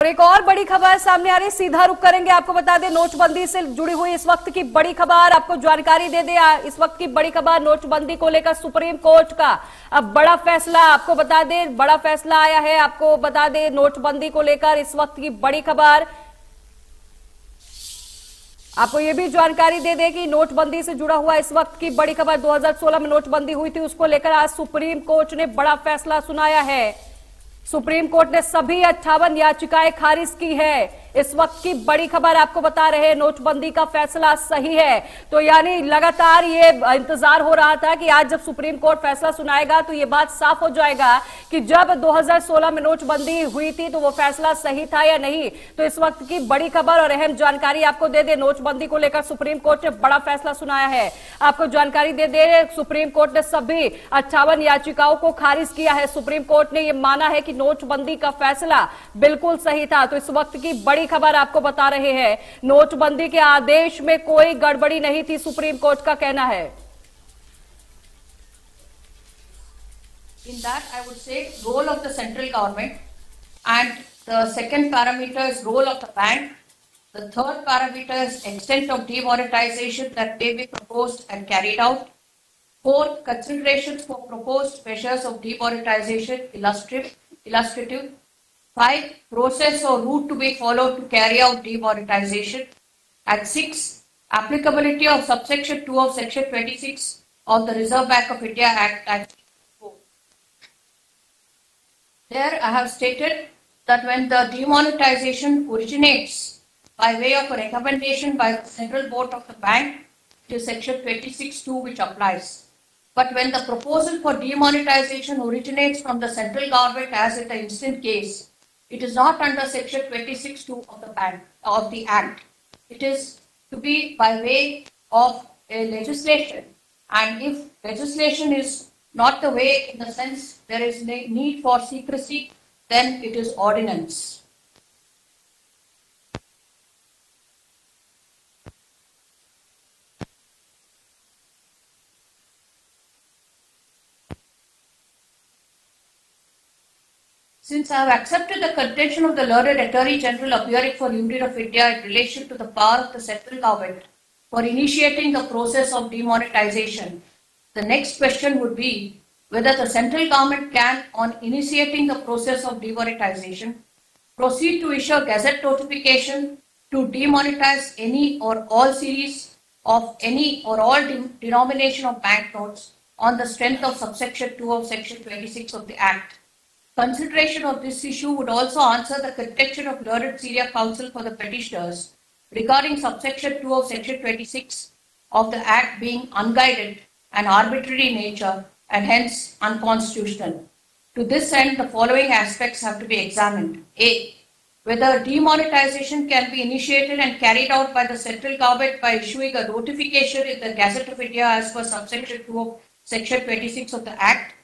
और एक और बड़ी खबर सामने आ रही है, सीधा रुख करेंगे। आपको बता दें नोटबंदी से जुड़ी हुई इस वक्त की बड़ी खबर, आपको जानकारी दे दें। इस वक्त की बड़ी खबर नोटबंदी को लेकर सुप्रीम कोर्ट का अब बड़ा फैसला, आपको बता दें बड़ा फैसला आया है। आपको बता दें नोटबंदी को लेकर इस वक्त की बड़ी खबर, आपको यह भी जानकारी दे दें कि नोटबंदी से जुड़ा हुआ इस वक्त की बड़ी खबर 2016 में नोटबंदी हुई थी, उसको लेकर आज सुप्रीम कोर्ट ने बड़ा फैसला सुनाया है। सुप्रीम कोर्ट ने सभी 58 याचिकाएं खारिज की है। इस वक्त की बड़ी खबर आपको बता रहे हैं, नोटबंदी का फैसला सही है। तो यानी लगातार ये इंतजार हो रहा था कि आज जब सुप्रीम कोर्ट फैसला सुनाएगा तो ये बात साफ हो जाएगा कि जब 2016 में नोटबंदी हुई थी तो वो फैसला सही था या नहीं। तो इस वक्त की बड़ी खबर और अहम जानकारी आपको दे दे, नोटबंदी को लेकर सुप्रीम कोर्ट ने बड़ा फैसला सुनाया है। आपको जानकारी दे दे, सुप्रीम कोर्ट ने सभी 58 याचिकाओं को खारिज किया है। सुप्रीम कोर्ट ने यह माना है कि नोटबंदी का फैसला बिल्कुल सही था। तो इस वक्त की बड़ी खबर आपको बता रहे हैं, नोटबंदी के आदेश में कोई गड़बड़ी नहीं थी, सुप्रीम कोर्ट का कहना है। In that, I would say role of the central government, and the second parameter is role of the bank. The third parameter is extent of demonetization that may be proposed and carried out. Fourth, considerations for proposed measures of demonetization illustrative. 5, process or route to be followed to carry out demonetization. And 6, applicability of subsection 2 of section 26 of the Reserve Bank of India Act 1994. There I have stated that when the demonetization originates by way of a recommendation by the Central Board of the Bank, it is section 26(2) which applies. But when the proposal for demonetization originates from the central government, as in the instant case, it is not under section 26(2) of the Act. It is to be by way of a legislation, and if legislation is not the way, in the sense there is need for secrecy, then it is ordinance. Since I have accepted the contention of the learned Attorney General appearing for Union of India in relation to the power of the central government for initiating the process of demonetization, the next question would be whether the central government can, on initiating the process of demonetization, proceed to issue gazette notification to demonetize any or all series of any or all denomination of banknotes on the strength of subsection 2 of section 26 of the Act. Consideration of this issue would also answer the contention of learned senior counsel for the petitioners regarding subsection 2 of section 26 of the Act being unguided and arbitrary in nature and hence unconstitutional. To this end, the following aspects have to be examined. A, whether demonetization can be initiated and carried out by the central government by issuing a notification in the Gazette of India as per subsection 2 of section 26 of the Act.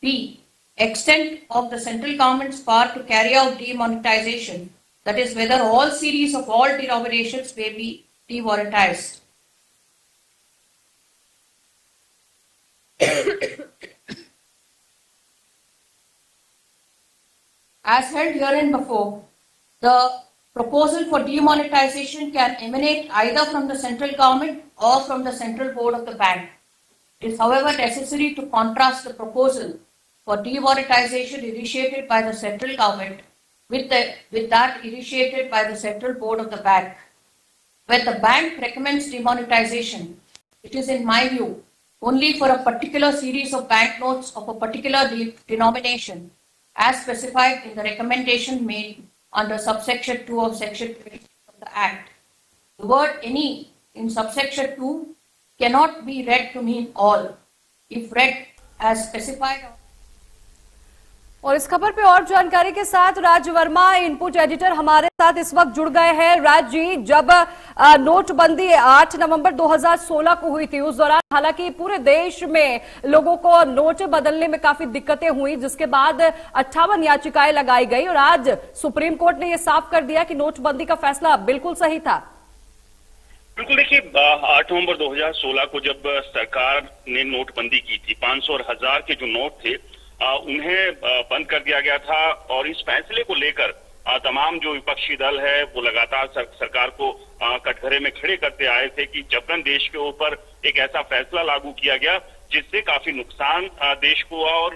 B, extent of the central government's power to carry out demonetization, that is, whether all series of all denominations may be demonetized. As held herein before, the proposal for demonetization can emanate either from the central government or from the Central Board of the Bank. It is, however, necessary to contrast the proposal for demonetization initiated by the central government with that initiated by the Central Board of the Bank. When the bank recommends demonetization, it is, in my view, only for a particular series of banknotes of a particular denomination, as specified in the recommendation made under subsection 2 of section 20 of the Act. The word any in subsection 2 cannot be read to mean all. If read as specified. और इस खबर पे और जानकारी के साथ राज Verma, input editor, हमारे साथ इस वक्त जुड़ गए हैं। राज जी, जब नोटबंदी 8 नवंबर 2016 को हुई थी, उस दौरान हालांकि पूरे देश में लोगों को नोट बदलने में काफी दिक्कतें हुई, जिसके बाद 58 याचिकाएं लगाई गई और आज सुप्रीम कोर्ट ने यह साफ कर दिया कि नोटबंदी का फैसला बिल्कुल सही था। बिल्कुल, देखिए 8 नवंबर 2016 को जब सरकार ने नोटबंदी की थी, 500 और 1000 के जो नोट थे उन्हें बंद कर दिया गया था और इस फैसले को लेकर तमाम जो विपक्षी दल है वो लगातार सरकार को कटघरे में खड़े करते आए थे कि जबरन देश के ऊपर एक ऐसा फैसला लागू किया गया जिससे काफी नुकसान देश को हुआ और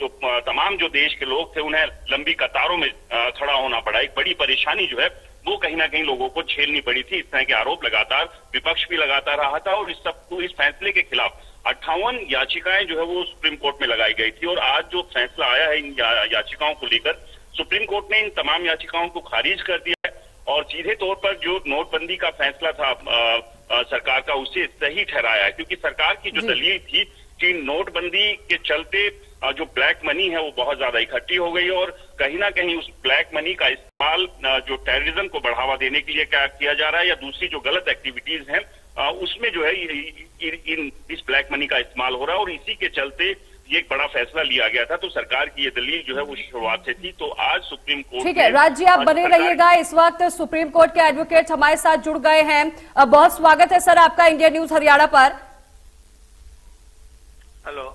तो तमाम जो देश के लोग थे उन्हें लंबी कतारों में खड़ा होना पड़ा। एक बड़ी परेशानी जो है वो कहीं ना कहीं लोगों को झेलनी पड़ी थी। इस तरह के आरोप लगातार विपक्ष भी लगाता रहा था और इस फैसले के खिलाफ 58 याचिकाएं जो है वो सुप्रीम कोर्ट में लगाई गई थी और आज जो फैसला आया है इन याचिकाओं को लेकर सुप्रीम कोर्ट ने इन तमाम याचिकाओं को खारिज कर दिया है और सीधे तौर पर जो नोटबंदी का फैसला था सरकार का उसे सही ठहराया है, क्योंकि सरकार की जो दलील थी कि नोटबंदी के चलते जो ब्लैक मनी है वो बहुत ज्यादा इकट्ठी हो गई और कहीं ना कहीं उस ब्लैक मनी का इस्तेमाल जो टेररिज्म को बढ़ावा देने के लिए क्या किया जा रहा है या दूसरी जो गलत एक्टिविटीज हैं उसमें जो है इस ब्लैक मनी का इस्तेमाल हो रहा है और इसी के चलते ये एक बड़ा फैसला लिया गया था। तो सरकार की ये दलील जो है वो शुरुआत से थी। तो आज सुप्रीम कोर्ट, ठीक है राज जी, आप बने रहिएगा। इस वक्त सुप्रीम कोर्ट के एडवोकेट हमारे साथ जुड़ गए हैं। बहुत स्वागत है सर आपका इंडिया न्यूज हरियाणा पर। हेलो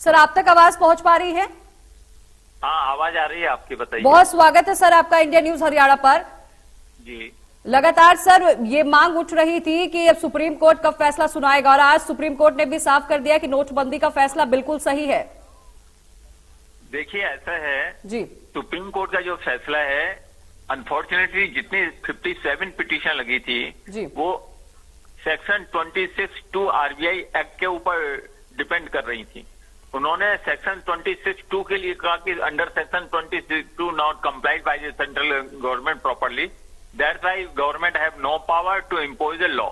सर, आप तक आवाज पहुंच पा रही है? हाँ, आवाज आ रही है आपकी, बताइए। बहुत स्वागत है सर आपका इंडिया न्यूज हरियाणा पर। जी, लगातार सर ये मांग उठ रही थी कि अब सुप्रीम कोर्ट कब फैसला सुनाएगा और आज सुप्रीम कोर्ट ने भी साफ कर दिया कि नोटबंदी का फैसला बिल्कुल सही है। देखिए ऐसा है जी, सुप्रीम कोर्ट का जो फैसला है, अनफॉर्चुनेटली जितनी 57 पिटीशन लगी थी जी, वो सेक्शन 26(2) आरबीआई एक्ट के ऊपर डिपेंड कर रही थी। उन्होंने सेक्शन 26(2) के लिए कहा कि under section 26(2) not complied by the central government properly, that's why government have no power to impose a law.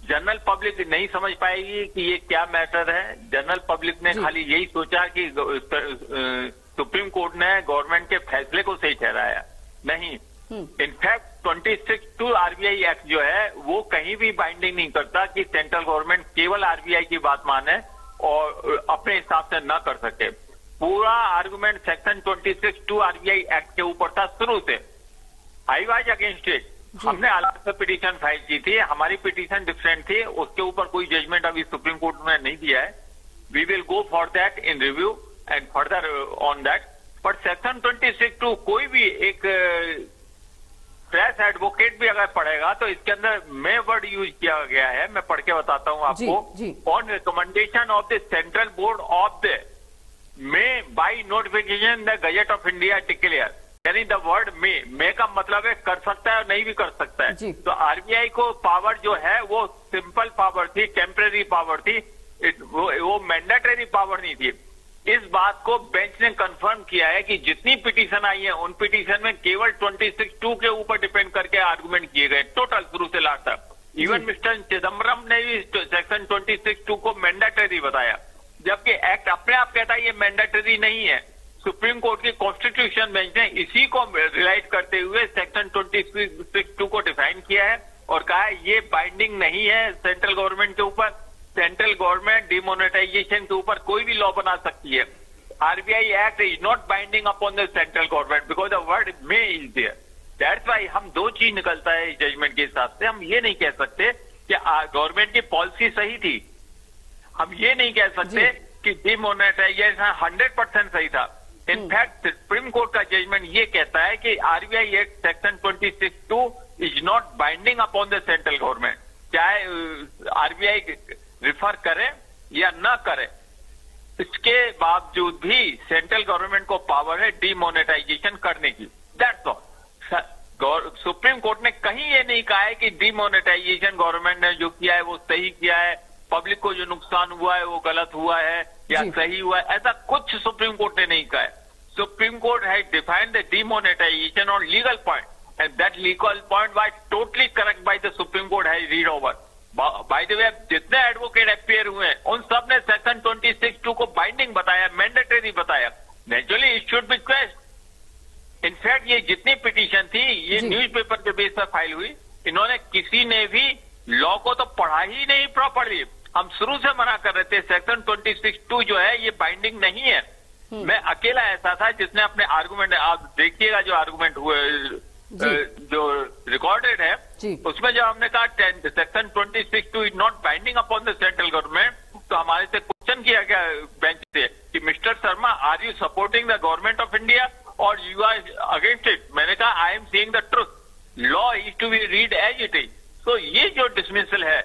General public नहीं समझ पाएगी कि ये क्या मैटर है। जनरल पब्लिक ने खाली यही सोचा कि सुप्रीम कोर्ट ने गवर्नमेंट के फैसले को सही ठहराया। नहीं, इनफैक्ट 26(2) आरबीआई एक्ट जो है वो कहीं भी बाइंडिंग नहीं करता कि सेंट्रल गवर्नमेंट केवल आरबीआई की बात माने और अपने हिसाब से न कर सके। पूरा आर्गुमेंट सेक्शन 26(2) आरबीआई एक्ट के ऊपर था शुरू से। I was against it. हमने अलग से पिटीशन फाइल की थी, हमारी पिटीशन डिफरेंट थी, उसके ऊपर कोई जजमेंट अभी सुप्रीम कोर्ट ने नहीं दिया है। We will go for that in review and further on that. But section 26(2) कोई भी एक प्रेस एडवोकेट भी अगर पढ़ेगा तो इसके अंदर मे वर्ड यूज किया गया है, मैं पढ़ के बताता हूं आपको। On recommendation of the central board of the may by notification the gazette of India declare, यानी द वर्ड मे का मतलब है कर सकता है और नहीं भी कर सकता है। तो आरबीआई को पावर जो है वो सिंपल पावर थी, टेम्परेरी पावर थी, वो मैंडेटरी पावर नहीं थी। इस बात को बेंच ने कंफर्म किया है कि जितनी पिटीशन आई है उन पिटीशन में केवल 26(2) के ऊपर डिपेंड करके आर्गुमेंट किए गए, टोटल शुरू से लास्ट तक। इवन मिस्टर चिदम्बरम ने भी सेक्शन 26(2) को मैंडेटरी बताया, जबकि एक्ट अपने आप कहता है ये मैंडेटरी नहीं है। सुप्रीम कोर्ट की कॉन्स्टिट्यूशन बेंच ने इसी को रिलाइट करते हुए सेक्शन 26(2) को डिफाइन किया है और कहा है ये बाइंडिंग नहीं है सेंट्रल गवर्नमेंट के ऊपर। सेंट्रल गवर्नमेंट डिमोनेटाइजेशन के ऊपर कोई भी लॉ बना सकती है। RBI act is not binding upon the central government because the word may is there. That's why हम दो चीज निकलता है इस जजमेंट के हिसाब से। हम ये नहीं कह सकते कि गवर्नमेंट की पॉलिसी सही थी, हम ये नहीं कह सकते कि डिमोनेटाइजेशन 100% सही था। इनफैक्ट सुप्रीम कोर्ट का जजमेंट ये कहता है कि RBI act section 26(2) is not binding upon the central government, चाहे आरबीआई रिफर करे या न करे, इसके बावजूद भी सेंट्रल गवर्नमेंट को पावर है डिमोनेटाइजेशन करने की। That's all. सुप्रीम कोर्ट ने कहीं ये नहीं कहा है कि डिमोनेटाइजेशन गवर्नमेंट ने जो किया है वो सही किया है, पब्लिक को जो नुकसान हुआ है वो गलत हुआ है या सही हुआ है, ऐसा कुछ सुप्रीम कोर्ट ने नहीं कहा है। Supreme court has defined the demonetisation on legal point and that legal point was totally correct by the supreme court has read over. By the way, जितने एडवोकेट अपियर हुए उन सब ने सेक्शन 26(2) को बाइंडिंग बताया, मैंडेटरी बताया। Naturally it should be question. In fact ये जितनी पिटीशन थी ये न्यूज़पेपर के बेस पर फाइल हुई, इन्होंने किसी ने भी लॉ को तो पढ़ा ही नहीं प्रॉपरली। हम शुरू से मना कर रहे थे सेक्शन 26(2) जो है ये बाइंडिंग नहीं है। मैं अकेला ऐसा था जिसने अपने आर्गुमेंट, आप देखिएगा जो आर्गुमेंट हुए जो रिकॉर्डेड है उसमें जब हमने कहा section 26(2) is not binding upon the central government, तो हमारे से क्वेश्चन किया गया बेंच से कि mister Sharma, are you supporting the government of India और यू आर अगेंस्ट इट? मैंने कहा I am saying the truth, law is to be read as it is. तो ये जो डिसमिसल है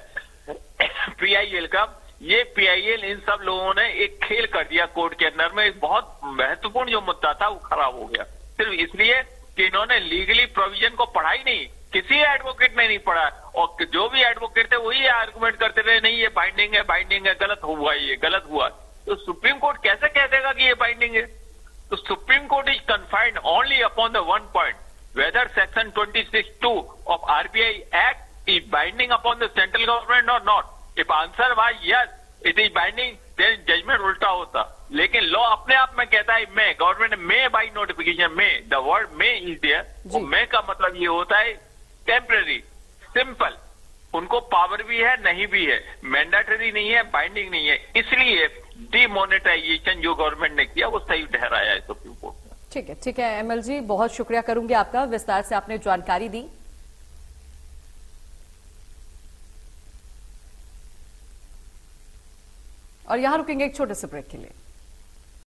पीआईएल का, ये पीआईएल इन सब लोगों ने एक खेल कर दिया कोर्ट के अंदर में। एक बहुत महत्वपूर्ण जो मुद्दा था वो खराब हो गया सिर्फ इसलिए कि इन्होंने लीगली प्रोविजन को पढ़ा ही नहीं, किसी एडवोकेट ने नहीं पढ़ा, और जो भी एडवोकेट थे वही आर्गुमेंट करते रहे, नहीं ये बाइंडिंग है, गलत हुआ, ये गलत हुआ। तो सुप्रीम कोर्ट कैसे कह देगा कि ये बाइंडिंग है? तो Supreme Court is confined only upon the one point, whether section 26(2) of RBI act is binding upon the central government और not. If answer was yes it is binding, then judgement उल्टा होता। लेकिन law अपने आप में कहता है may, government may by notification may, the word may is there. May का मतलब ये होता है टेम्पररी, सिंपल, उनको पावर भी है नहीं भी है, मैंडेटरी नहीं है, बाइंडिंग नहीं है। इसलिए डिमोनेटाइजेशन जो गवर्नमेंट ने किया वो सही ठहराया है सुप्रीम कोर्ट ने। ठीक है एमएल जी, बहुत शुक्रिया करूंगी आपका, विस्तार से आपने जानकारी दी। और यहां रुकेंगे एक छोटे से ब्रेक के लिए।